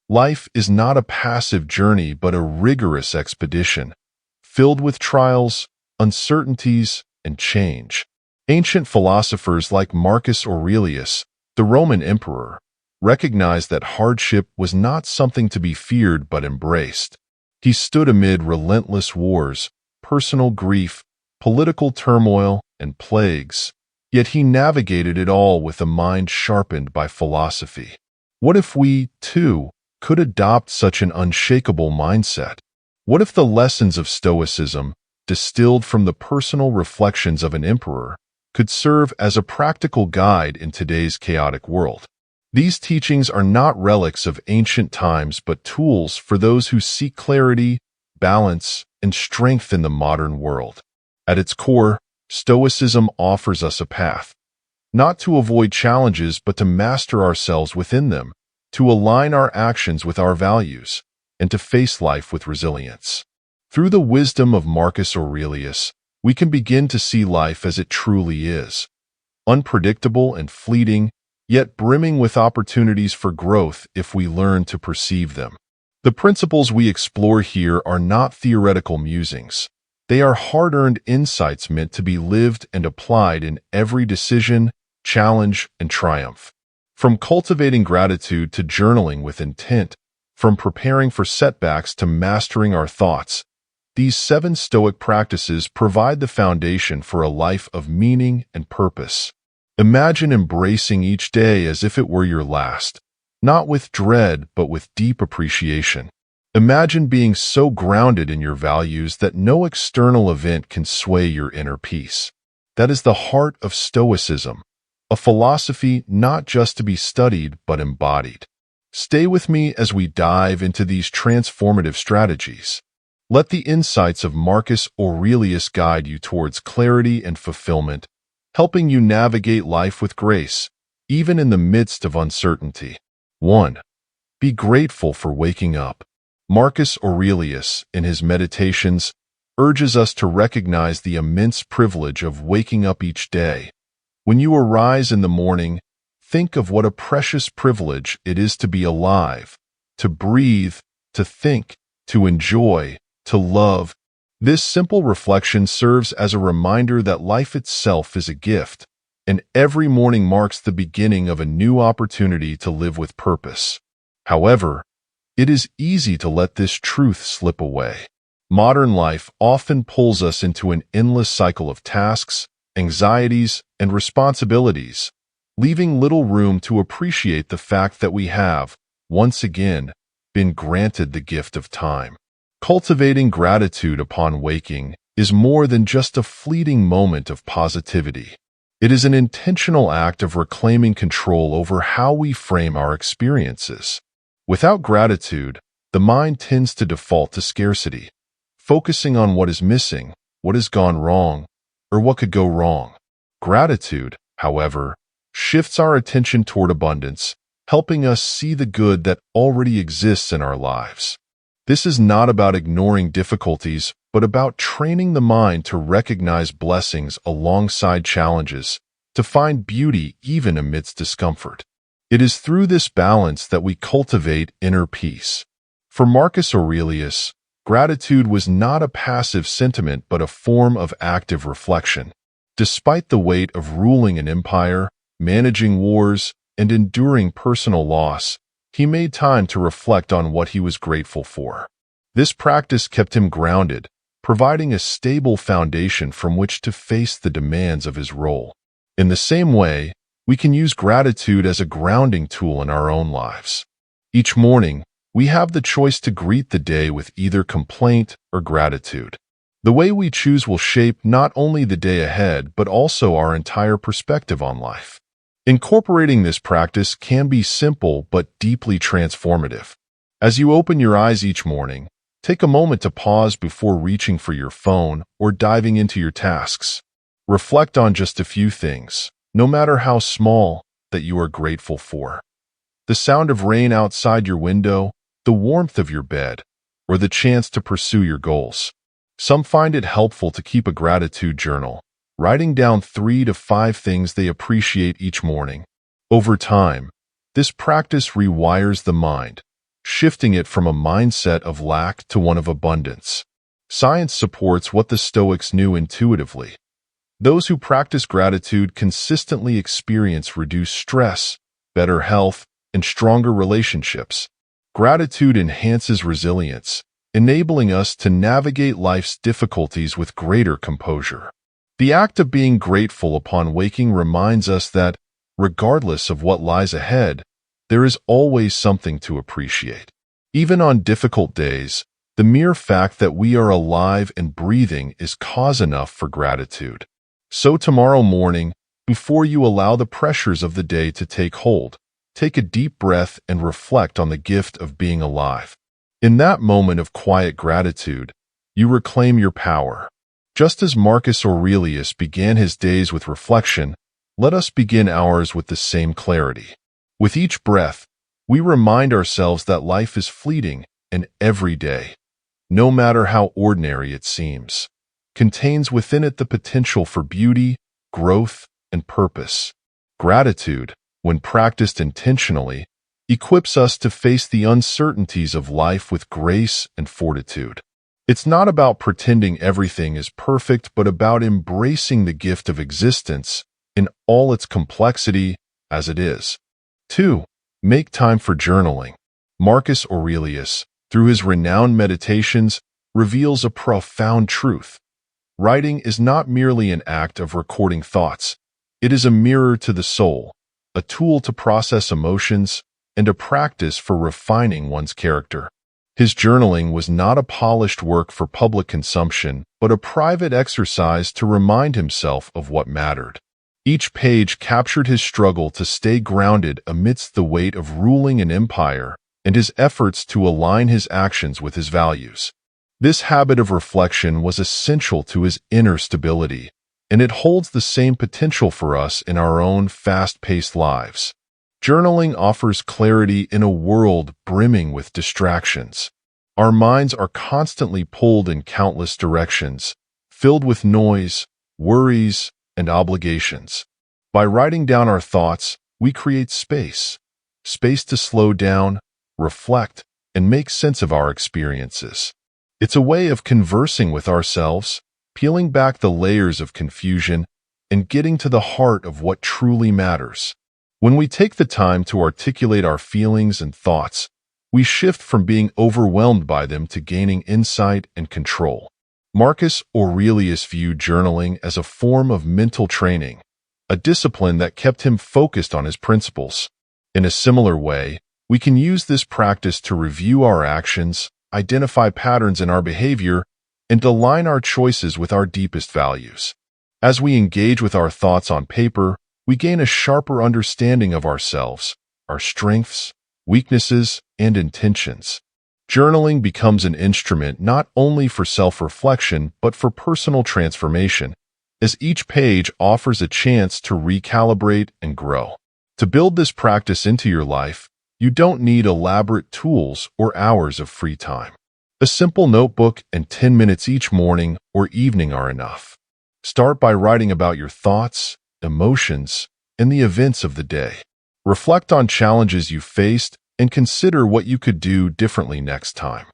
Life is not a passive journey but a rigorous expedition, filled with trials, uncertainties, and change. Ancient philosophers like Marcus Aurelius, the Roman emperor, recognized that hardship was not something to be feared but embraced. He stood amid relentless wars, personal grief, political turmoil, and plagues, yet he navigated it all with a mind sharpened by philosophy. What if we, too, could adopt such an unshakable mindset? What if the lessons of Stoicism, distilled from the personal reflections of an emperor, could serve as a practical guide in today's chaotic world? These teachings are not relics of ancient times but tools for those who seek clarity, balance, and strength in the modern world. At its core, Stoicism offers us a path, not to avoid challenges but to master ourselves within them, to align our actions with our values, and to face life with resilience. Through the wisdom of Marcus Aurelius, we can begin to see life as it truly is, unpredictable and fleeting, yet brimming with opportunities for growth if we learn to perceive them. The principles we explore here are not theoretical musings. They are hard-earned insights meant to be lived and applied in every decision, challenge, and triumph. From cultivating gratitude to journaling with intent, from preparing for setbacks to mastering our thoughts, these 7 Stoic practices provide the foundation for a life of meaning and purpose. Imagine embracing each day as if it were your last, not with dread but with deep appreciation. Imagine being so grounded in your values that no external event can sway your inner peace. That is the heart of Stoicism, a philosophy not just to be studied but embodied. Stay with me as we dive into these transformative strategies. Let the insights of Marcus Aurelius guide you towards clarity and fulfillment, helping you navigate life with grace, even in the midst of uncertainty. 1. Be grateful for waking up. Marcus Aurelius, in his Meditations, urges us to recognize the immense privilege of waking up each day. When you arise in the morning, think of what a precious privilege it is to be alive, to breathe, to think, to enjoy, to love. This simple reflection serves as a reminder that life itself is a gift, and every morning marks the beginning of a new opportunity to live with purpose. However, it is easy to let this truth slip away. Modern life often pulls us into an endless cycle of tasks, anxieties, and responsibilities, leaving little room to appreciate the fact that we have, once again, been granted the gift of time. Cultivating gratitude upon waking is more than just a fleeting moment of positivity. It is an intentional act of reclaiming control over how we frame our experiences. Without gratitude, the mind tends to default to scarcity, focusing on what is missing, what has gone wrong, or what could go wrong. Gratitude, however, shifts our attention toward abundance, helping us see the good that already exists in our lives. This is not about ignoring difficulties, but about training the mind to recognize blessings alongside challenges, to find beauty even amidst discomfort. It is through this balance that we cultivate inner peace. For Marcus Aurelius, gratitude was not a passive sentiment but a form of active reflection. Despite the weight of ruling an empire, managing wars, and enduring personal loss, he made time to reflect on what he was grateful for. This practice kept him grounded, providing a stable foundation from which to face the demands of his role. In the same way, we can use gratitude as a grounding tool in our own lives. Each morning, we have the choice to greet the day with either complaint or gratitude. The way we choose will shape not only the day ahead but also our entire perspective on life. Incorporating this practice can be simple but deeply transformative. As you open your eyes each morning, take a moment to pause before reaching for your phone or diving into your tasks. Reflect on just a few things, no matter how small, that you are grateful for. The sound of rain outside your window, the warmth of your bed, or the chance to pursue your goals. Some find it helpful to keep a gratitude journal, writing down 3 to 5 things they appreciate each morning. Over time, this practice rewires the mind, shifting it from a mindset of lack to one of abundance. Science supports what the Stoics knew intuitively. Those who practice gratitude consistently experience reduced stress, better health, and stronger relationships. Gratitude enhances resilience, enabling us to navigate life's difficulties with greater composure. The act of being grateful upon waking reminds us that, regardless of what lies ahead, there is always something to appreciate. Even on difficult days, the mere fact that we are alive and breathing is cause enough for gratitude. So tomorrow morning, before you allow the pressures of the day to take hold, take a deep breath and reflect on the gift of being alive. In that moment of quiet gratitude, you reclaim your power. Just as Marcus Aurelius began his days with reflection, let us begin ours with the same clarity. With each breath, we remind ourselves that life is fleeting and every day, no matter how ordinary it seems, contains within it the potential for beauty, growth, and purpose. Gratitude, when practiced intentionally, equips us to face the uncertainties of life with grace and fortitude. It's not about pretending everything is perfect, but about embracing the gift of existence in all its complexity as it is. 2. Make time for journaling. Marcus Aurelius, through his renowned meditations, reveals a profound truth. Writing is not merely an act of recording thoughts. It is a mirror to the soul, a tool to process emotions, and a practice for refining one's character. His journaling was not a polished work for public consumption, but a private exercise to remind himself of what mattered. Each page captured his struggle to stay grounded amidst the weight of ruling an empire and his efforts to align his actions with his values. This habit of reflection was essential to his inner stability, and it holds the same potential for us in our own fast-paced lives. Journaling offers clarity in a world brimming with distractions. Our minds are constantly pulled in countless directions, filled with noise, worries, and obligations. By writing down our thoughts, we create space to slow down, reflect, and make sense of our experiences. It's a way of conversing with ourselves, peeling back the layers of confusion, and getting to the heart of what truly matters. When we take the time to articulate our feelings and thoughts, we shift from being overwhelmed by them to gaining insight and control. Marcus Aurelius viewed journaling as a form of mental training, a discipline that kept him focused on his principles. In a similar way, we can use this practice to review our actions, identify patterns in our behavior, and align our choices with our deepest values. As we engage with our thoughts on paper, we gain a sharper understanding of ourselves, our strengths, weaknesses, and intentions. Journaling becomes an instrument not only for self-reflection but for personal transformation, as each page offers a chance to recalibrate and grow. To build this practice into your life, you don't need elaborate tools or hours of free time. A simple notebook and 10 minutes each morning or evening are enough. Start by writing about your thoughts, emotions, and the events of the day. Reflect on challenges you faced and consider what you could do differently next time.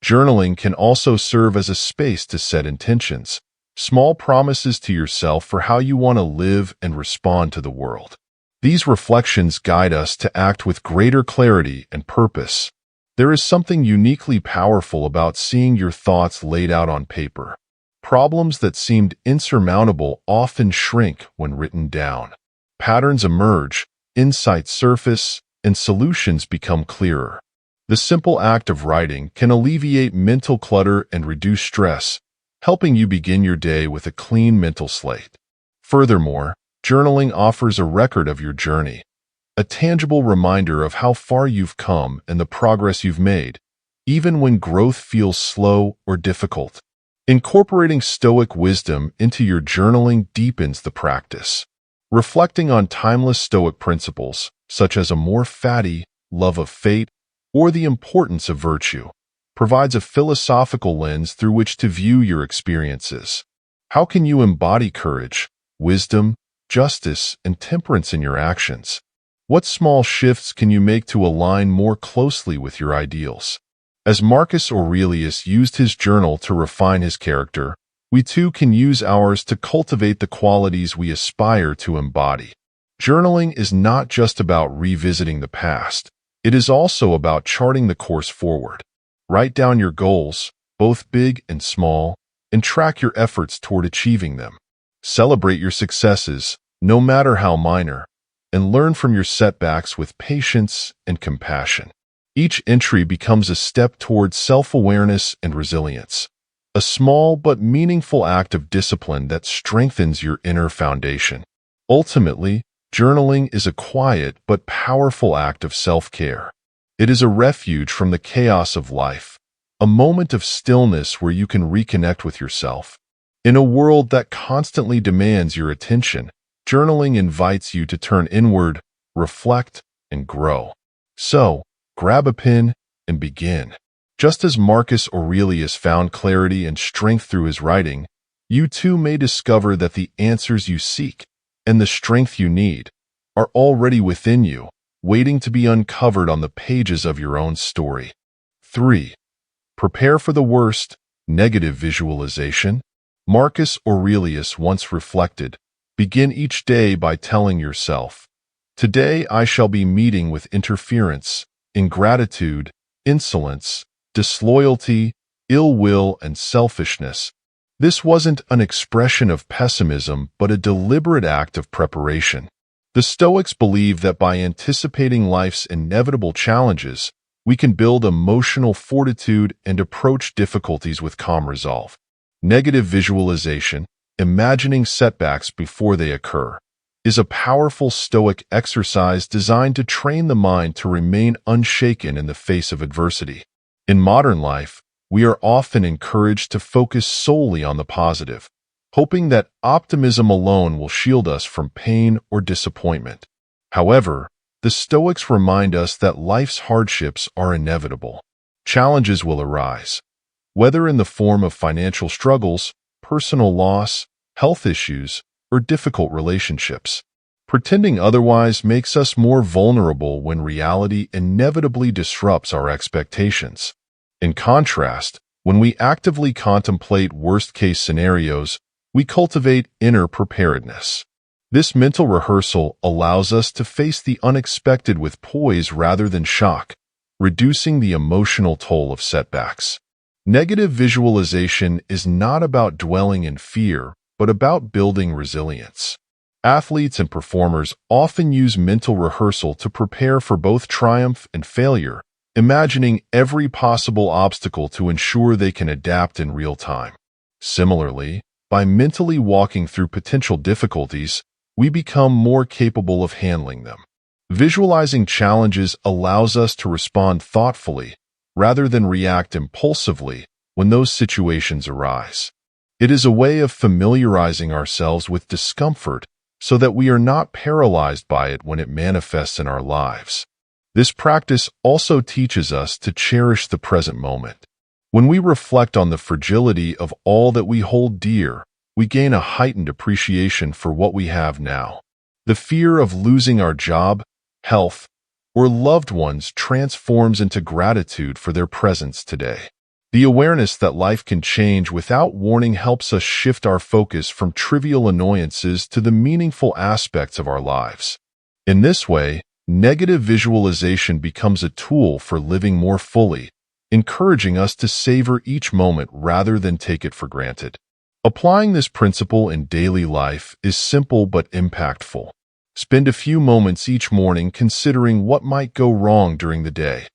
Journaling can also serve as a space to set intentions, small promises to yourself for how you want to live and respond to the world. These reflections guide us to act with greater clarity and purpose. There is something uniquely powerful about seeing your thoughts laid out on paper. Problems that seemed insurmountable often shrink when written down. Patterns emerge, insights surface, and solutions become clearer. The simple act of writing can alleviate mental clutter and reduce stress, helping you begin your day with a clean mental slate. Furthermore, journaling offers a record of your journey, a tangible reminder of how far you've come and the progress you've made, even when growth feels slow or difficult. Incorporating Stoic wisdom into your journaling deepens the practice. Reflecting on timeless Stoic principles, such as amor fati, love of fate, or the importance of virtue, provides a philosophical lens through which to view your experiences. How can you embody courage, wisdom, justice, and temperance in your actions? What small shifts can you make to align more closely with your ideals? As Marcus Aurelius used his journal to refine his character, we too can use ours to cultivate the qualities we aspire to embody. Journaling is not just about revisiting the past. It is also about charting the course forward. Write down your goals, both big and small, and track your efforts toward achieving them. Celebrate your successes, no matter how minor, and learn from your setbacks with patience and compassion. Each entry becomes a step toward self-awareness and resilience, a small but meaningful act of discipline that strengthens your inner foundation. Ultimately, journaling is a quiet but powerful act of self-care. It is a refuge from the chaos of life, a moment of stillness where you can reconnect with yourself. In a world that constantly demands your attention, journaling invites you to turn inward, reflect, and grow. So, grab a pen and begin. Just as Marcus Aurelius found clarity and strength through his writing, you too may discover that the answers you seek and the strength you need are already within you, waiting to be uncovered on the pages of your own story. 3. Prepare for the worst. Negative visualization. Marcus Aurelius once reflected, "Begin each day by telling yourself, 'Today I shall be meeting with interference, ingratitude, insolence, disloyalty, ill will, and selfishness.'" This wasn't an expression of pessimism, but a deliberate act of preparation. The Stoics believed that by anticipating life's inevitable challenges, we can build emotional fortitude and approach difficulties with calm resolve. Negative visualization, imagining setbacks before they occur, is a powerful Stoic exercise designed to train the mind to remain unshaken in the face of adversity. In modern life, we are often encouraged to focus solely on the positive, hoping that optimism alone will shield us from pain or disappointment. However, the Stoics remind us that life's hardships are inevitable. Challenges will arise, whether in the form of financial struggles, personal loss, health issues, or difficult relationships. Pretending otherwise makes us more vulnerable when reality inevitably disrupts our expectations. In contrast, when we actively contemplate worst-case scenarios, we cultivate inner preparedness. This mental rehearsal allows us to face the unexpected with poise rather than shock, reducing the emotional toll of setbacks. Negative visualization is not about dwelling in fear, but about building resilience. Athletes and performers often use mental rehearsal to prepare for both triumph and failure, imagining every possible obstacle to ensure they can adapt in real time. Similarly, by mentally walking through potential difficulties, we become more capable of handling them. Visualizing challenges allows us to respond thoughtfully, rather than react impulsively when those situations arise. It is a way of familiarizing ourselves with discomfort so that we are not paralyzed by it when it manifests in our lives. This practice also teaches us to cherish the present moment. When we reflect on the fragility of all that we hold dear, we gain a heightened appreciation for what we have now. The fear of losing our job, health, or loved ones transforms into gratitude for their presence today. The awareness that life can change without warning helps us shift our focus from trivial annoyances to the meaningful aspects of our lives. In this way, negative visualization becomes a tool for living more fully, encouraging us to savor each moment rather than take it for granted. Applying this principle in daily life is simple but impactful. Spend a few moments each morning considering what might go wrong during the day.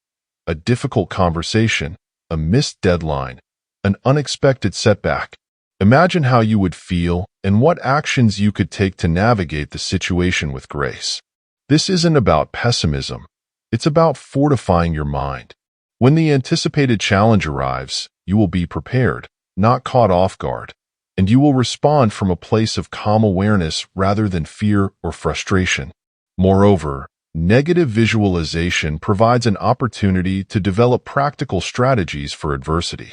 A difficult conversation, a missed deadline, an unexpected setback. Imagine how you would feel and what actions you could take to navigate the situation with grace. This isn't about pessimism. It's about fortifying your mind. When the anticipated challenge arrives, you will be prepared, not caught off guard, and you will respond from a place of calm awareness rather than fear or frustration. Moreover, negative visualization provides an opportunity to develop practical strategies for adversity.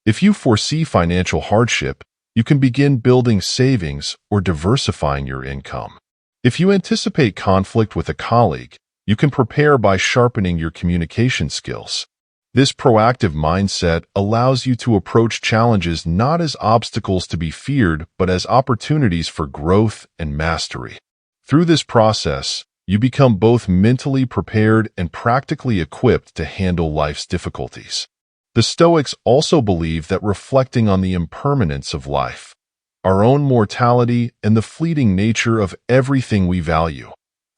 If you foresee financial hardship, you can begin building savings or diversifying your income. If you anticipate conflict with a colleague, You can prepare by sharpening your communication skills. This proactive mindset allows you to approach challenges not as obstacles to be feared, but as opportunities for growth and mastery. Through this process, you become both mentally prepared and practically equipped to handle life's difficulties. The Stoics also believe that reflecting on the impermanence of life, our own mortality, and the fleeting nature of everything we value,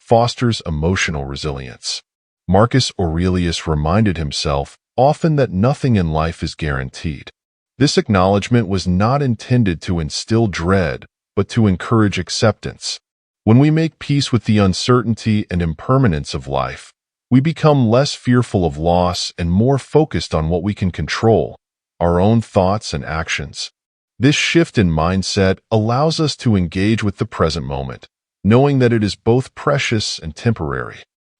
fosters emotional resilience. Marcus Aurelius reminded himself often that nothing in life is guaranteed. This acknowledgement was not intended to instill dread, but to encourage acceptance. When we make peace with the uncertainty and impermanence of life, we become less fearful of loss and more focused on what we can control, our own thoughts and actions. This shift in mindset allows us to engage with the present moment, knowing that it is both precious and temporary.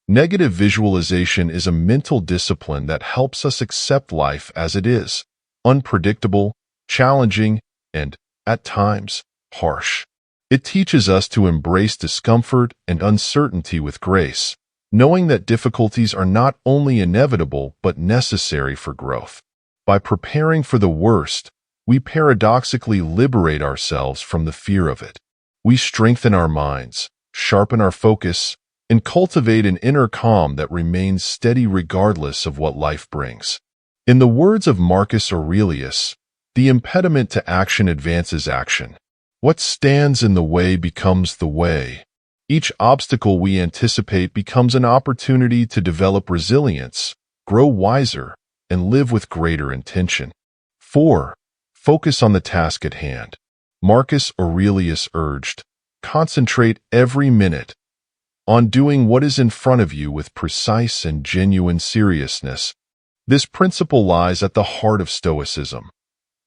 Negative visualization is a mental discipline that helps us accept life as it is, unpredictable, challenging, and, at times, harsh. It teaches us to embrace discomfort and uncertainty with grace, knowing that difficulties are not only inevitable but necessary for growth. By preparing for the worst, we paradoxically liberate ourselves from the fear of it. We strengthen our minds, sharpen our focus, and cultivate an inner calm that remains steady regardless of what life brings. In the words of Marcus Aurelius, the impediment to action advances action. What stands in the way becomes the way. Each obstacle we anticipate becomes an opportunity to develop resilience, grow wiser, and live with greater intention. 4. Focus on the task at hand. Marcus Aurelius urged, concentrate every minute on doing what is in front of you with precise and genuine seriousness. This principle lies at the heart of Stoicism,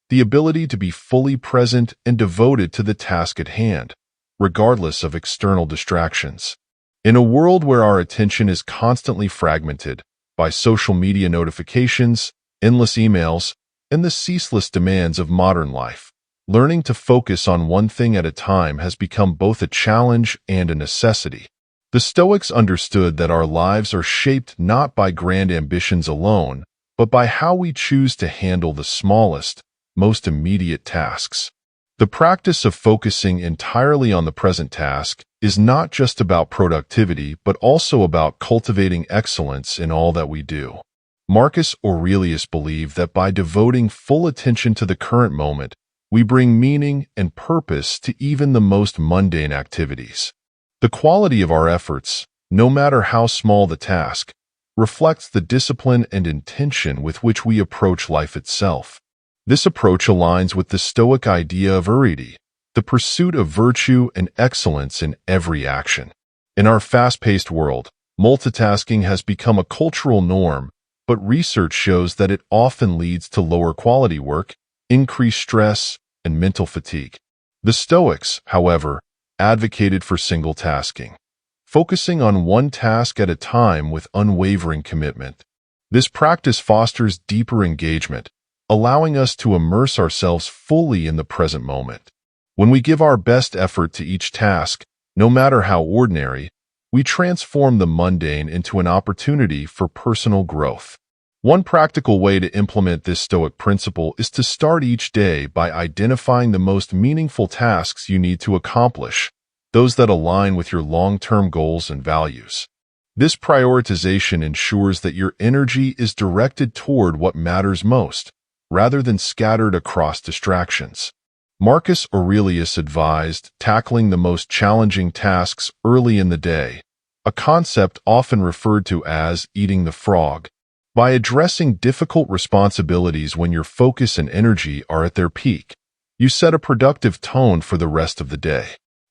the ability to be fully present and devoted to the task at hand, regardless of external distractions. In a world where our attention is constantly fragmented by social media notifications, endless emails, and the ceaseless demands of modern life, learning to focus on one thing at a time has become both a challenge and a necessity. The Stoics understood that our lives are shaped not by grand ambitions alone, but by how we choose to handle the smallest, most immediate tasks. The practice of focusing entirely on the present task is not just about productivity, but also about cultivating excellence in all that we do. Marcus Aurelius believed that by devoting full attention to the current moment, we bring meaning and purpose to even the most mundane activities. The quality of our efforts, no matter how small the task, reflects the discipline and intention with which we approach life itself. This approach aligns with the Stoic idea of arete, the pursuit of virtue and excellence in every action. In our fast-paced world, multitasking has become a cultural norm, but research shows that it often leads to lower quality work, increased stress, and mental fatigue. The Stoics, however, advocated for single tasking, focusing on one task at a time with unwavering commitment. This practice fosters deeper engagement, allowing us to immerse ourselves fully in the present moment. When we give our best effort to each task, no matter how ordinary, we transform the mundane into an opportunity for personal growth. One practical way to implement this Stoic principle is to start each day by identifying the most meaningful tasks you need to accomplish, those that align with your long-term goals and values. This prioritization ensures that your energy is directed toward what matters most, rather than scattered across distractions. Marcus Aurelius advised tackling the most challenging tasks early in the day, a concept often referred to as eating the frog. By addressing difficult responsibilities when your focus and energy are at their peak, you set a productive tone for the rest of the day.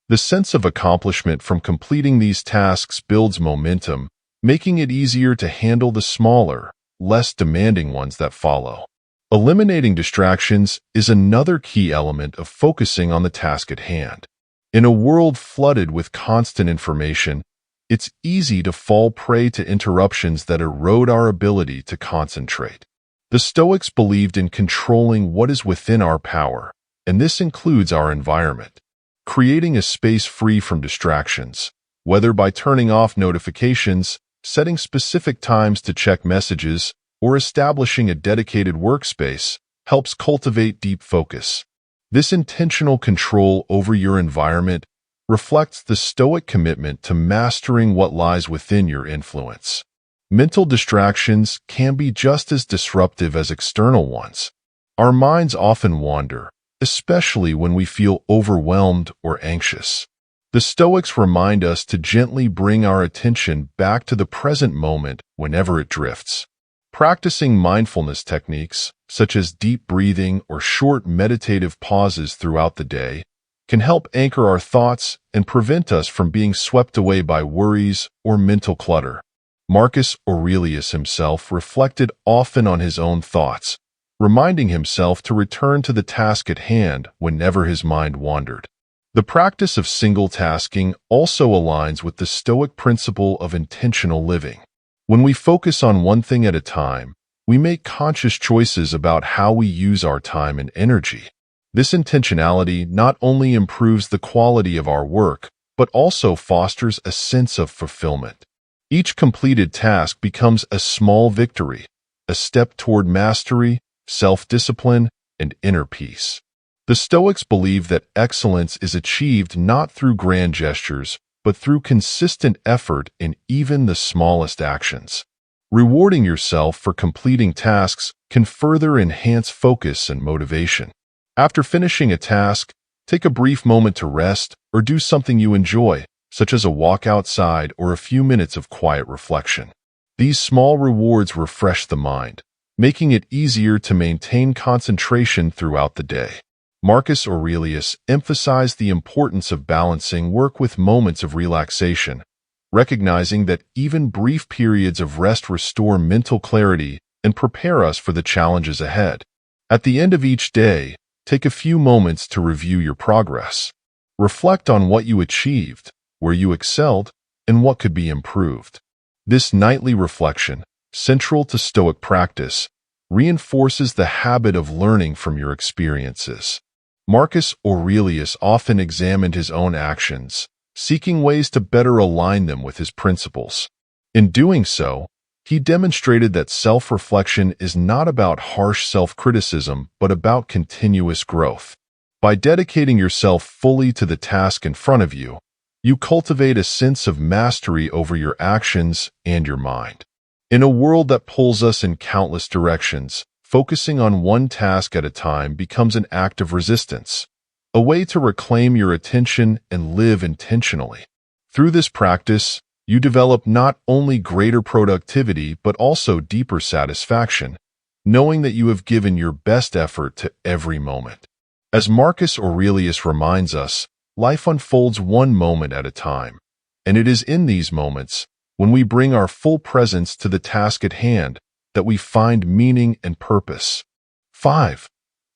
The sense of accomplishment from completing these tasks builds momentum, making it easier to handle the smaller, less demanding ones that follow. Eliminating distractions is another key element of focusing on the task at hand. In a world flooded with constant information, it's easy to fall prey to interruptions that erode our ability to concentrate. The Stoics believed in controlling what is within our power, and this includes our environment. Creating a space free from distractions, whether by turning off notifications, setting specific times to check messages, or establishing a dedicated workspace helps cultivate deep focus. This intentional control over your environment reflects the Stoic commitment to mastering what lies within your influence. Mental distractions can be just as disruptive as external ones. Our minds often wander, especially when we feel overwhelmed or anxious. The Stoics remind us to gently bring our attention back to the present moment whenever it drifts. Practicing mindfulness techniques, such as deep breathing or short meditative pauses throughout the day, can help anchor our thoughts and prevent us from being swept away by worries or mental clutter. Marcus Aurelius himself reflected often on his own thoughts, reminding himself to return to the task at hand whenever his mind wandered. The practice of single-tasking also aligns with the Stoic principle of intentional living. When we focus on one thing at a time, we make conscious choices about how we use our time and energy. This intentionality not only improves the quality of our work, but also fosters a sense of fulfillment. Each completed task becomes a small victory, a step toward mastery, self-discipline, and inner peace. The Stoics believe that excellence is achieved not through grand gestures, but through consistent effort in even the smallest actions. Rewarding yourself for completing tasks can further enhance focus and motivation. After finishing a task, take a brief moment to rest or do something you enjoy, such as a walk outside or a few minutes of quiet reflection. These small rewards refresh the mind, making it easier to maintain concentration throughout the day. Marcus Aurelius emphasized the importance of balancing work with moments of relaxation, recognizing that even brief periods of rest restore mental clarity and prepare us for the challenges ahead. At the end of each day, take a few moments to review your progress. Reflect on what you achieved, where you excelled, and what could be improved. This nightly reflection, central to Stoic practice, reinforces the habit of learning from your experiences. Marcus Aurelius often examined his own actions, seeking ways to better align them with his principles. In doing so, he demonstrated that self-reflection is not about harsh self-criticism, but about continuous growth. By dedicating yourself fully to the task in front of you, you cultivate a sense of mastery over your actions and your mind. In a world that pulls us in countless directions, focusing on one task at a time becomes an act of resistance, a way to reclaim your attention and live intentionally. Through this practice, you develop not only greater productivity but also deeper satisfaction, knowing that you have given your best effort to every moment. As Marcus Aurelius reminds us, life unfolds one moment at a time, and it is in these moments, when we bring our full presence to the task at hand, that we find meaning and purpose. 5.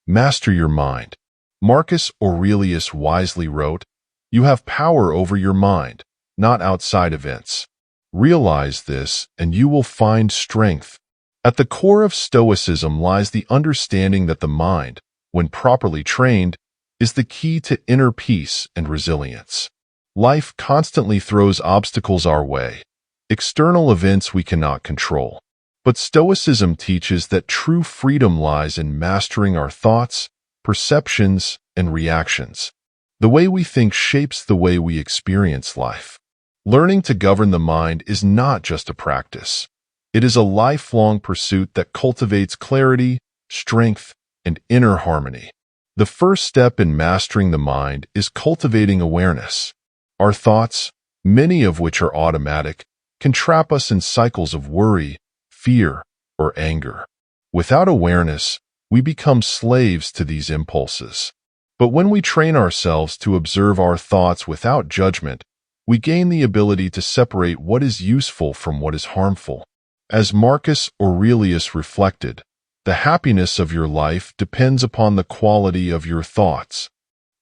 Master your mind. Marcus Aurelius wisely wrote, "You have power over your mind, not outside events. Realize this, and you will find strength." At the core of Stoicism lies the understanding that the mind, when properly trained, is the key to inner peace and resilience. Life constantly throws obstacles our way, external events we cannot control. But Stoicism teaches that true freedom lies in mastering our thoughts, perceptions, and reactions. The way we think shapes the way we experience life. Learning to govern the mind is not just a practice. It is a lifelong pursuit that cultivates clarity, strength, and inner harmony. The first step in mastering the mind is cultivating awareness. Our thoughts, many of which are automatic, can trap us in cycles of worry, fear, or anger. Without awareness, we become slaves to these impulses. But when we train ourselves to observe our thoughts without judgment, we gain the ability to separate what is useful from what is harmful. As Marcus Aurelius reflected, the happiness of your life depends upon the quality of your thoughts.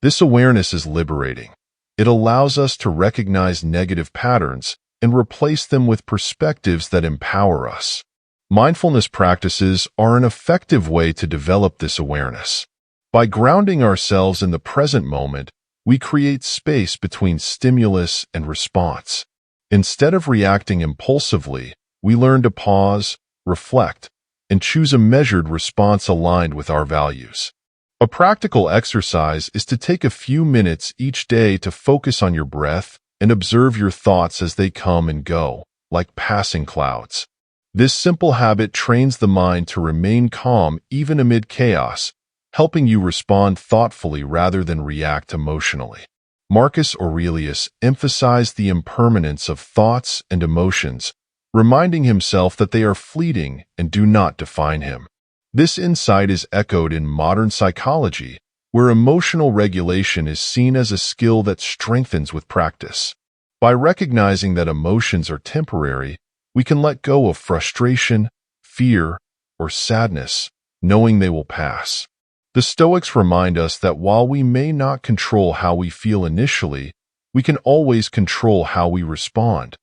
This awareness is liberating. It allows us to recognize negative patterns and replace them with perspectives that empower us. Mindfulness practices are an effective way to develop this awareness. By grounding ourselves in the present moment, we create space between stimulus and response. Instead of reacting impulsively, we learn to pause, reflect, and choose a measured response aligned with our values. A practical exercise is to take a few minutes each day to focus on your breath and observe your thoughts as they come and go, like passing clouds. This simple habit trains the mind to remain calm even amid chaos, helping you respond thoughtfully rather than react emotionally. Marcus Aurelius emphasized the impermanence of thoughts and emotions, reminding himself that they are fleeting and do not define him. This insight is echoed in modern psychology, where emotional regulation is seen as a skill that strengthens with practice. By recognizing that emotions are temporary, we can let go of frustration, fear, or sadness, knowing they will pass. The Stoics remind us that while we may not control how we feel initially, we can always control how we respond,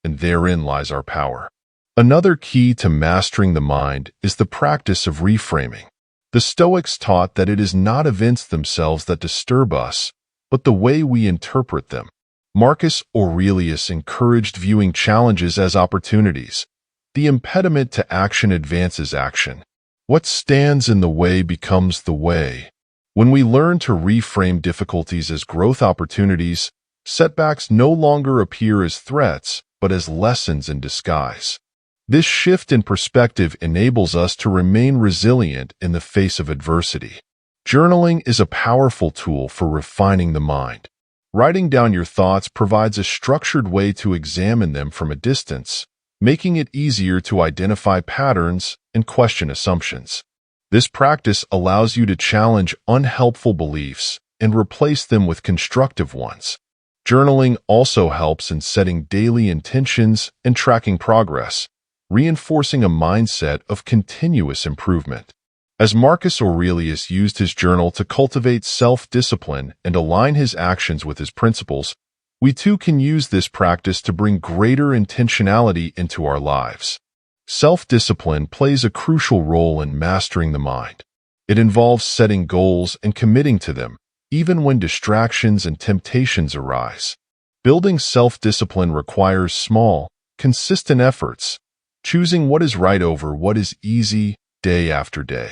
and therein lies our power. Another key to mastering the mind is the practice of reframing. The Stoics taught that it is not events themselves that disturb us, but the way we interpret them. Marcus Aurelius encouraged viewing challenges as opportunities. The impediment to action advances action. What stands in the way becomes the way. When we learn to reframe difficulties as growth opportunities, setbacks no longer appear as threats, but as lessons in disguise. This shift in perspective enables us to remain resilient in the face of adversity. Journaling is a powerful tool for refining the mind. Writing down your thoughts provides a structured way to examine them from a distance, making it easier to identify patterns and question assumptions. This practice allows you to challenge unhelpful beliefs and replace them with constructive ones. Journaling also helps in setting daily intentions and tracking progress, reinforcing a mindset of continuous improvement. As Marcus Aurelius used his journal to cultivate self-discipline and align his actions with his principles, we too can use this practice to bring greater intentionality into our lives. Self-discipline plays a crucial role in mastering the mind. It involves setting goals and committing to them, even when distractions and temptations arise. Building self-discipline requires small, consistent efforts, choosing what is right over what is easy day after day.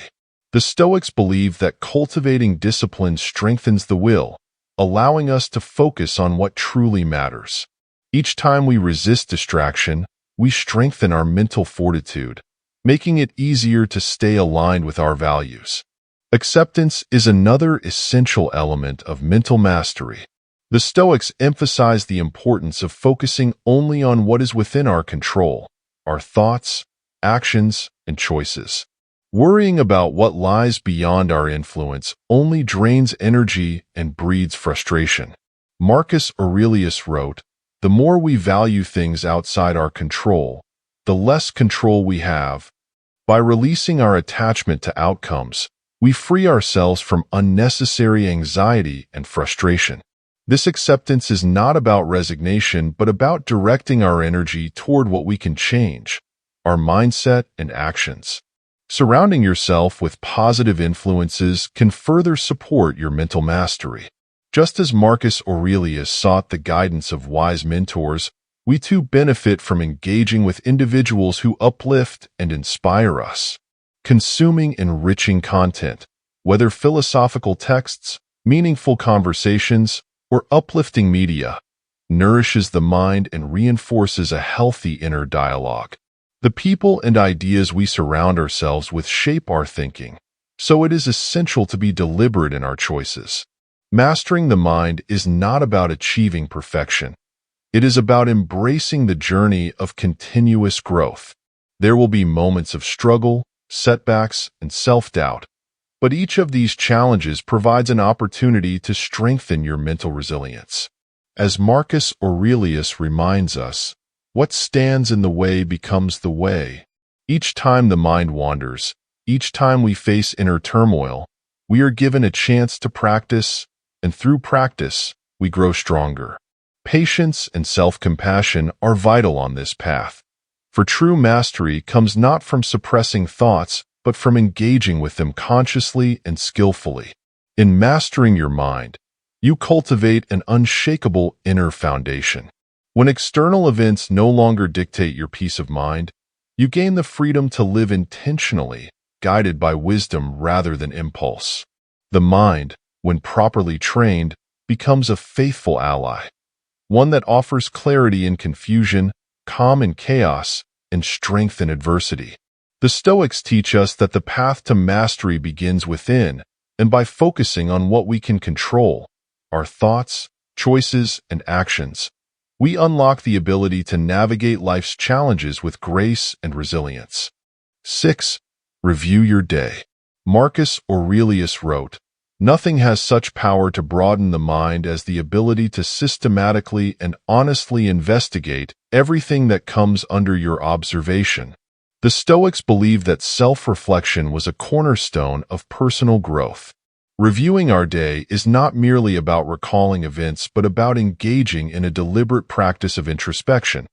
The Stoics believe that cultivating discipline strengthens the will, allowing us to focus on what truly matters. Each time we resist distraction, we strengthen our mental fortitude, making it easier to stay aligned with our values. Acceptance is another essential element of mental mastery. The Stoics emphasize the importance of focusing only on what is within our control, our thoughts, actions, and choices. Worrying about what lies beyond our influence only drains energy and breeds frustration. Marcus Aurelius wrote, "The more we value things outside our control, the less control we have. By releasing our attachment to outcomes, we free ourselves from unnecessary anxiety and frustration." This acceptance is not about resignation, but about directing our energy toward what we can change, our mindset and actions. Surrounding yourself with positive influences can further support your mental mastery. Just as Marcus Aurelius sought the guidance of wise mentors, we too benefit from engaging with individuals who uplift and inspire us. Consuming enriching content, whether philosophical texts, meaningful conversations, or uplifting media, nourishes the mind and reinforces a healthy inner dialogue. The people and ideas we surround ourselves with shape our thinking, so it is essential to be deliberate in our choices. Mastering the mind is not about achieving perfection. It is about embracing the journey of continuous growth. There will be moments of struggle, setbacks, and self-doubt, but each of these challenges provides an opportunity to strengthen your mental resilience. As Marcus Aurelius reminds us, what stands in the way becomes the way. Each time the mind wanders, each time we face inner turmoil, we are given a chance to practice, and through practice, we grow stronger. Patience and self-compassion are vital on this path, for true mastery comes not from suppressing thoughts, but from engaging with them consciously and skillfully. In mastering your mind, you cultivate an unshakable inner foundation. When external events no longer dictate your peace of mind, you gain the freedom to live intentionally, guided by wisdom rather than impulse. The mind, when properly trained, becomes a faithful ally, one that offers clarity in confusion, calm in chaos, and strength in adversity. The Stoics teach us that the path to mastery begins within, and by focusing on what we can control, our thoughts, choices, and actions, we unlock the ability to navigate life's challenges with grace and resilience. 6. Review your day. Marcus Aurelius wrote, "Nothing has such power to broaden the mind as the ability to systematically and honestly investigate everything that comes under your observation." The Stoics believed that self-reflection was a cornerstone of personal growth. Reviewing our day is not merely about recalling events, but about engaging in a deliberate practice of introspection,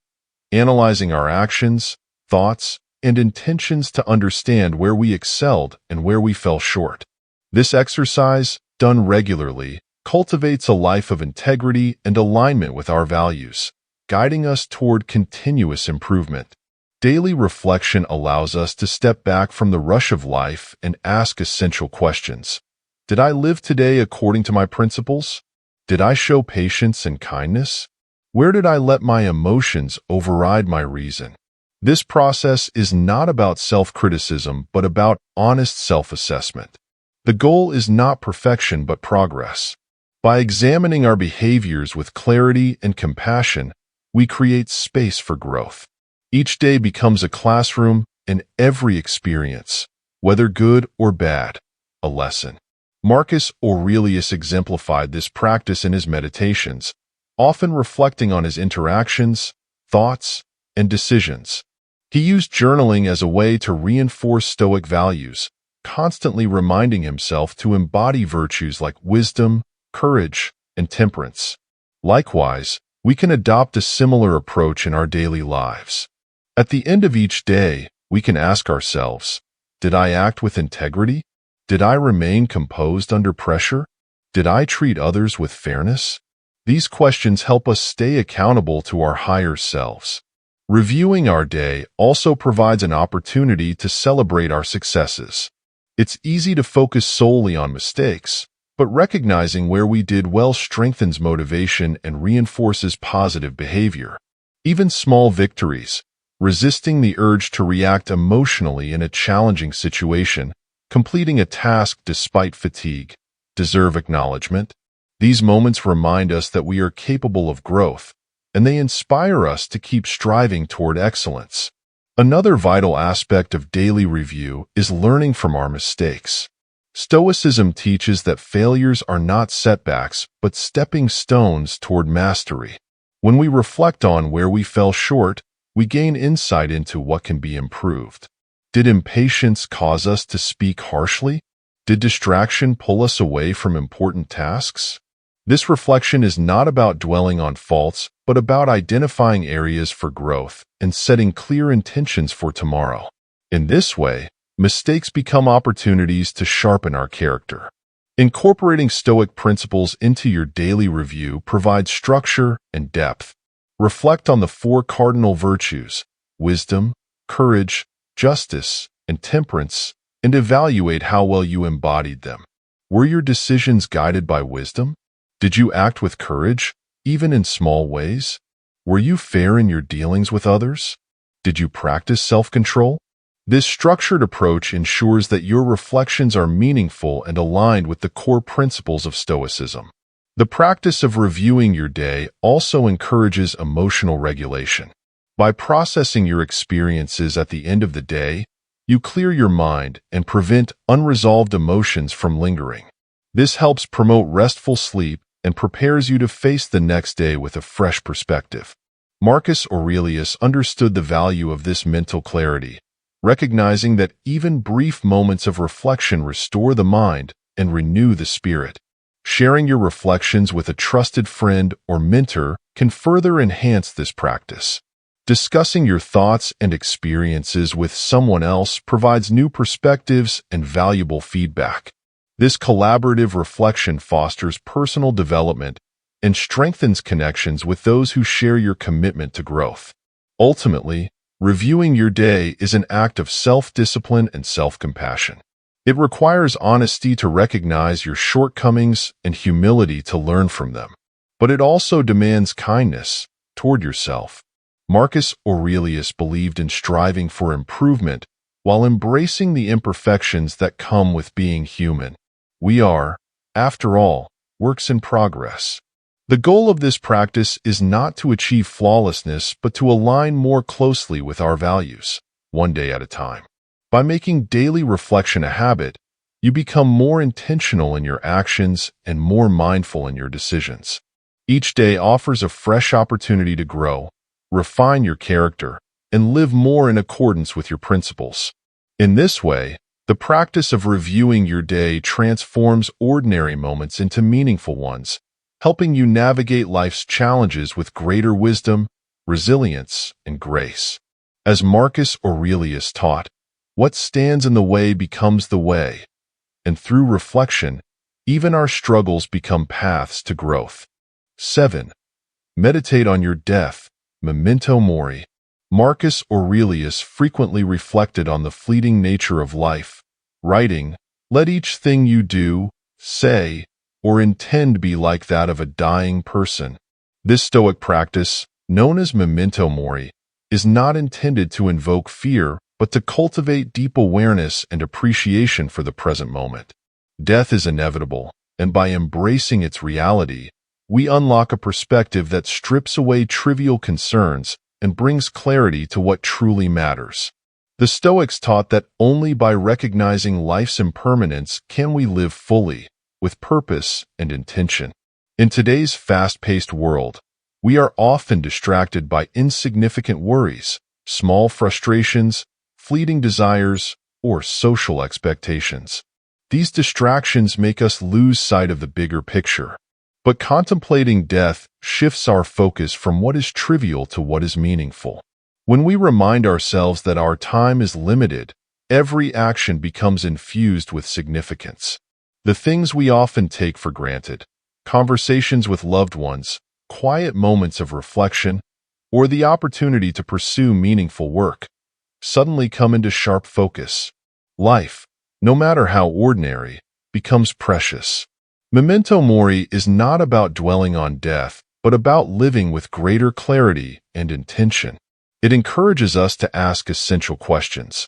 analyzing our actions, thoughts, and intentions to understand where we excelled and where we fell short. This exercise, done regularly, cultivates a life of integrity and alignment with our values, guiding us toward continuous improvement. Daily reflection allows us to step back from the rush of life and ask essential questions. Did I live today according to my principles? Did I show patience and kindness? Where did I let my emotions override my reason? This process is not about self-criticism, but about honest self-assessment. The goal is not perfection, but progress. By examining our behaviors with clarity and compassion, we create space for growth. Each day becomes a classroom, and every experience, whether good or bad, a lesson. Marcus Aurelius exemplified this practice in his meditations, often reflecting on his interactions, thoughts, and decisions. He used journaling as a way to reinforce Stoic values, constantly reminding himself to embody virtues like wisdom, courage, and temperance. Likewise, we can adopt a similar approach in our daily lives. At the end of each day, we can ask ourselves, did I act with integrity? Did I remain composed under pressure? Did I treat others with fairness? These questions help us stay accountable to our higher selves. Reviewing our day also provides an opportunity to celebrate our successes. It's easy to focus solely on mistakes, but recognizing where we did well strengthens motivation and reinforces positive behavior. Even small victories, resisting the urge to react emotionally in a challenging situation, completing a task despite fatigue, deserve acknowledgement. These moments remind us that we are capable of growth, and they inspire us to keep striving toward excellence. Another vital aspect of daily review is learning from our mistakes. Stoicism teaches that failures are not setbacks, but stepping stones toward mastery. When we reflect on where we fell short, we gain insight into what can be improved. Did impatience cause us to speak harshly? Did distraction pull us away from important tasks? This reflection is not about dwelling on faults, but about identifying areas for growth and setting clear intentions for tomorrow. In this way, mistakes become opportunities to sharpen our character. Incorporating Stoic principles into your daily review provides structure and depth. Reflect on the 4 cardinal virtues: wisdom, courage, justice, and temperance, and evaluate how well you embodied them. Were your decisions guided by wisdom? Did you act with courage, even in small ways? Were you fair in your dealings with others? Did you practice self-control? This structured approach ensures that your reflections are meaningful and aligned with the core principles of Stoicism. The practice of reviewing your day also encourages emotional regulation. By processing your experiences at the end of the day, you clear your mind and prevent unresolved emotions from lingering. This helps promote restful sleep and prepares you to face the next day with a fresh perspective. Marcus Aurelius understood the value of this mental clarity, recognizing that even brief moments of reflection restore the mind and renew the spirit. Sharing your reflections with a trusted friend or mentor can further enhance this practice. Discussing your thoughts and experiences with someone else provides new perspectives and valuable feedback. This collaborative reflection fosters personal development and strengthens connections with those who share your commitment to growth. Ultimately, reviewing your day is an act of self-discipline and self-compassion. It requires honesty to recognize your shortcomings and humility to learn from them. But it also demands kindness toward yourself. Marcus Aurelius believed in striving for improvement while embracing the imperfections that come with being human. We are, after all, works in progress. The goal of this practice is not to achieve flawlessness, but to align more closely with our values, one day at a time. By making daily reflection a habit, you become more intentional in your actions and more mindful in your decisions. Each day offers a fresh opportunity to grow, refine your character, and live more in accordance with your principles. In this way, the practice of reviewing your day transforms ordinary moments into meaningful ones, helping you navigate life's challenges with greater wisdom, resilience, and grace. As Marcus Aurelius taught, what stands in the way becomes the way, and through reflection, even our struggles become paths to growth. 7. Meditate on your death, memento mori. Marcus Aurelius frequently reflected on the fleeting nature of life, writing, "Let each thing you do, say, or intend be like that of a dying person." This Stoic practice, known as memento mori, is not intended to invoke fear, but to cultivate deep awareness and appreciation for the present moment. Death is inevitable, and by embracing its reality, we unlock a perspective that strips away trivial concerns and brings clarity to what truly matters. The Stoics taught that only by recognizing life's impermanence can we live fully, with purpose and intention. In today's fast-paced world, we are often distracted by insignificant worries, small frustrations, fleeting desires, or social expectations. These distractions make us lose sight of the bigger picture. But contemplating death shifts our focus from what is trivial to what is meaningful. When we remind ourselves that our time is limited, every action becomes infused with significance. The things we often take for granted, conversations with loved ones, quiet moments of reflection, or the opportunity to pursue meaningful work, suddenly come into sharp focus. Life, no matter how ordinary, becomes precious. Memento mori is not about dwelling on death, but about living with greater clarity and intention. It encourages us to ask essential questions.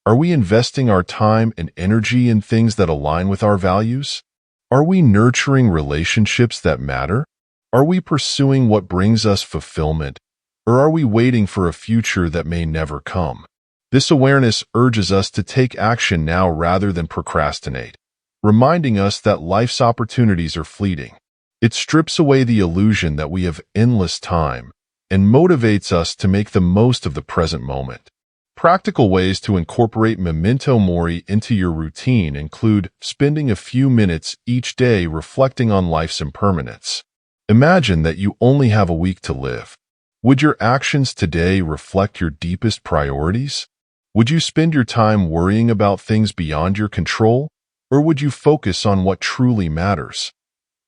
Are we investing our time and energy in things that align with our values? Are we nurturing relationships that matter? Are we pursuing what brings us fulfillment? Or are we waiting for a future that may never come? This awareness urges us to take action now rather than procrastinate, reminding us that life's opportunities are fleeting. It strips away the illusion that we have endless time and motivates us to make the most of the present moment. Practical ways to incorporate memento mori into your routine include spending a few minutes each day reflecting on life's impermanence. Imagine that you only have a week to live. Would your actions today reflect your deepest priorities? Would you spend your time worrying about things beyond your control, or would you focus on what truly matters?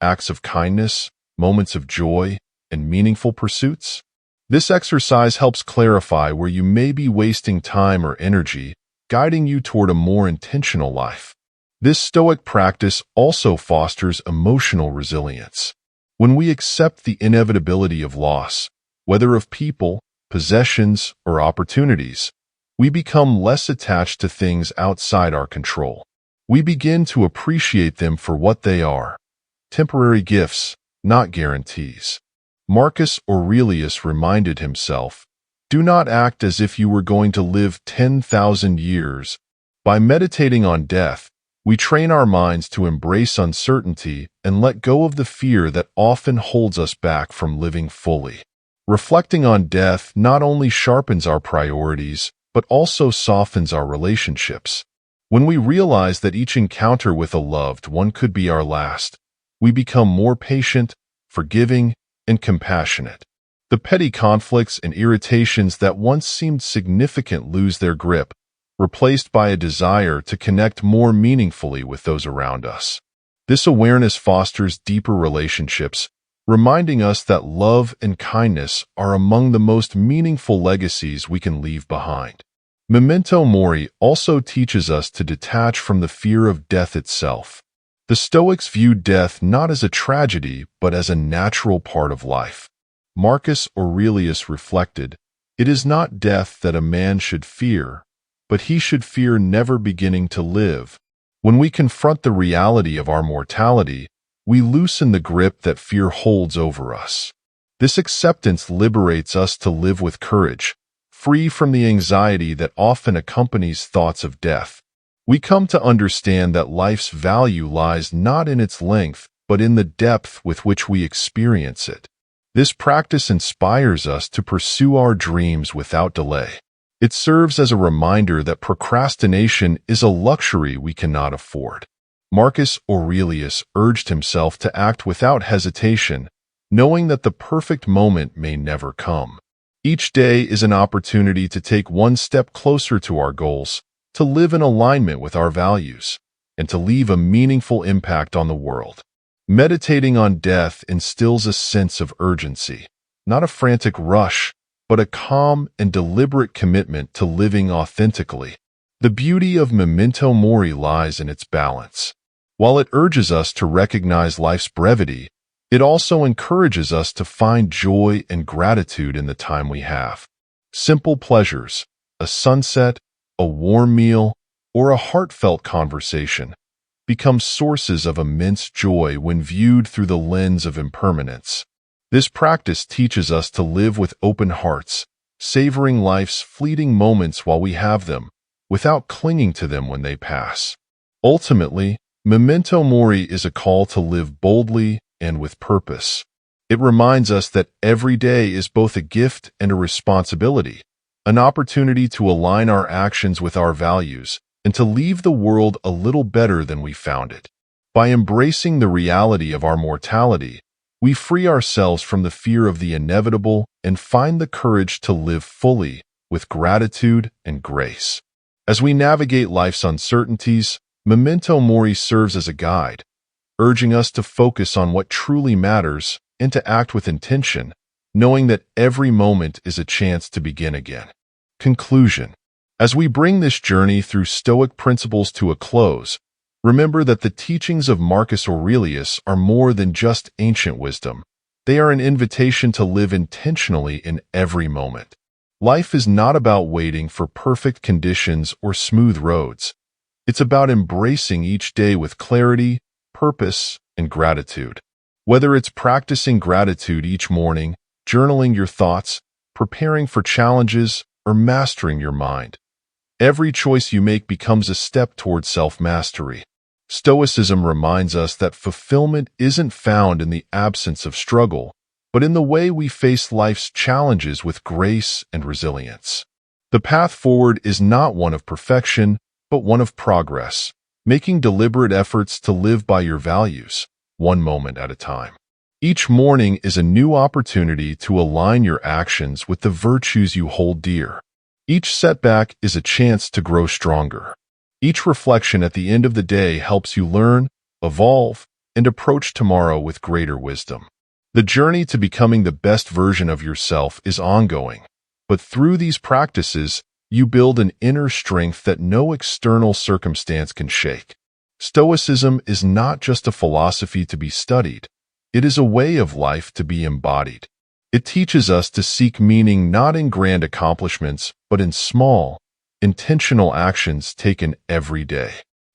Acts of kindness, moments of joy, and meaningful pursuits? This exercise helps clarify where you may be wasting time or energy, guiding you toward a more intentional life. This Stoic practice also fosters emotional resilience. When we accept the inevitability of loss, whether of people, possessions, or opportunities, we become less attached to things outside our control. We begin to appreciate them for what they are, temporary gifts, not guarantees. Marcus Aurelius reminded himself, "Do not act as if you were going to live 10,000 years. By meditating on death, we train our minds to embrace uncertainty and let go of the fear that often holds us back from living fully." Reflecting on death not only sharpens our priorities, but also softens our relationships. When we realize that each encounter with a loved one could be our last, we become more patient, forgiving, and compassionate. The petty conflicts and irritations that once seemed significant lose their grip, replaced by a desire to connect more meaningfully with those around us. This awareness fosters deeper relationships, reminding us that love and kindness are among the most meaningful legacies we can leave behind. Memento Mori also teaches us to detach from the fear of death itself. The Stoics viewed death not as a tragedy, but as a natural part of life. Marcus Aurelius reflected, "It is not death that a man should fear, but he should fear never beginning to live." When we confront the reality of our mortality, we loosen the grip that fear holds over us. This acceptance liberates us to live with courage, free from the anxiety that often accompanies thoughts of death. We come to understand that life's value lies not in its length, but in the depth with which we experience it. This practice inspires us to pursue our dreams without delay. It serves as a reminder that procrastination is a luxury we cannot afford. Marcus Aurelius urged himself to act without hesitation, knowing that the perfect moment may never come. Each day is an opportunity to take one step closer to our goals, to live in alignment with our values, and to leave a meaningful impact on the world. Meditating on death instills a sense of urgency, not a frantic rush, but a calm and deliberate commitment to living authentically. The beauty of Memento Mori lies in its balance. While it urges us to recognize life's brevity, it also encourages us to find joy and gratitude in the time we have. Simple pleasures, a sunset, a warm meal, or a heartfelt conversation, become sources of immense joy when viewed through the lens of impermanence. This practice teaches us to live with open hearts, savoring life's fleeting moments while we have them, without clinging to them when they pass. Ultimately, Memento Mori is a call to live boldly and with purpose. It reminds us that every day is both a gift and a responsibility, an opportunity to align our actions with our values and to leave the world a little better than we found it. By embracing the reality of our mortality, we free ourselves from the fear of the inevitable and find the courage to live fully with gratitude and grace. As we navigate life's uncertainties, Memento Mori serves as a guide, urging us to focus on what truly matters and to act with intention, knowing that every moment is a chance to begin again. Conclusion. As we bring this journey through Stoic principles to a close, remember that the teachings of Marcus Aurelius are more than just ancient wisdom. They are an invitation to live intentionally in every moment. Life is not about waiting for perfect conditions or smooth roads. It's about embracing each day with clarity, purpose, and gratitude. Whether it's practicing gratitude each morning, journaling your thoughts, preparing for challenges, or mastering your mind, every choice you make becomes a step towards self-mastery. Stoicism reminds us that fulfillment isn't found in the absence of struggle, but in the way we face life's challenges with grace and resilience. The path forward is not one of perfection, but one of progress, making deliberate efforts to live by your values, one moment at a time. Each morning is a new opportunity to align your actions with the virtues you hold dear. Each setback is a chance to grow stronger. Each reflection at the end of the day helps you learn, evolve, and approach tomorrow with greater wisdom. The journey to becoming the best version of yourself is ongoing, but through these practices, you build an inner strength that no external circumstance can shake. Stoicism is not just a philosophy to be studied. It is a way of life to be embodied. It teaches us to seek meaning not in grand accomplishments, but in small, intentional actions taken every day.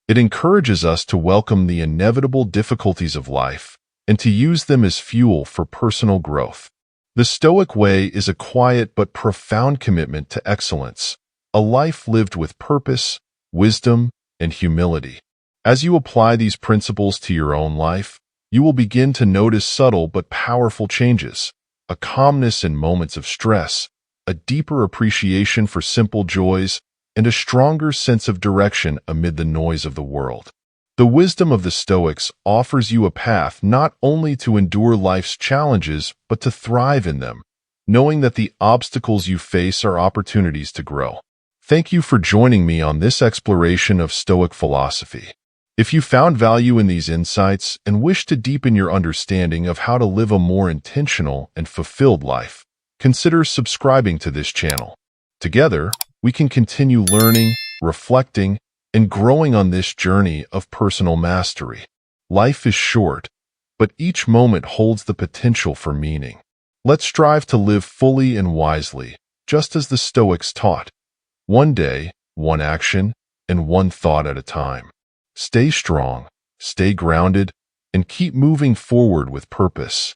It encourages us to welcome the inevitable difficulties of life and to use them as fuel for personal growth. The Stoic way is a quiet but profound commitment to excellence, a life lived with purpose, wisdom, and humility. As you apply these principles to your own life, you will begin to notice subtle but powerful changes, a calmness in moments of stress, a deeper appreciation for simple joys, and a stronger sense of direction amid the noise of the world. The wisdom of the Stoics offers you a path not only to endure life's challenges, but to thrive in them, knowing that the obstacles you face are opportunities to grow. Thank you for joining me on this exploration of Stoic philosophy. If you found value in these insights and wish to deepen your understanding of how to live a more intentional and fulfilled life, consider subscribing to this channel. Together, we can continue learning, reflecting, and growing on this journey of personal mastery. Life is short, but each moment holds the potential for meaning. Let's strive to live fully and wisely, just as the Stoics taught. One day, one action, and one thought at a time. Stay strong, stay grounded, and keep moving forward with purpose.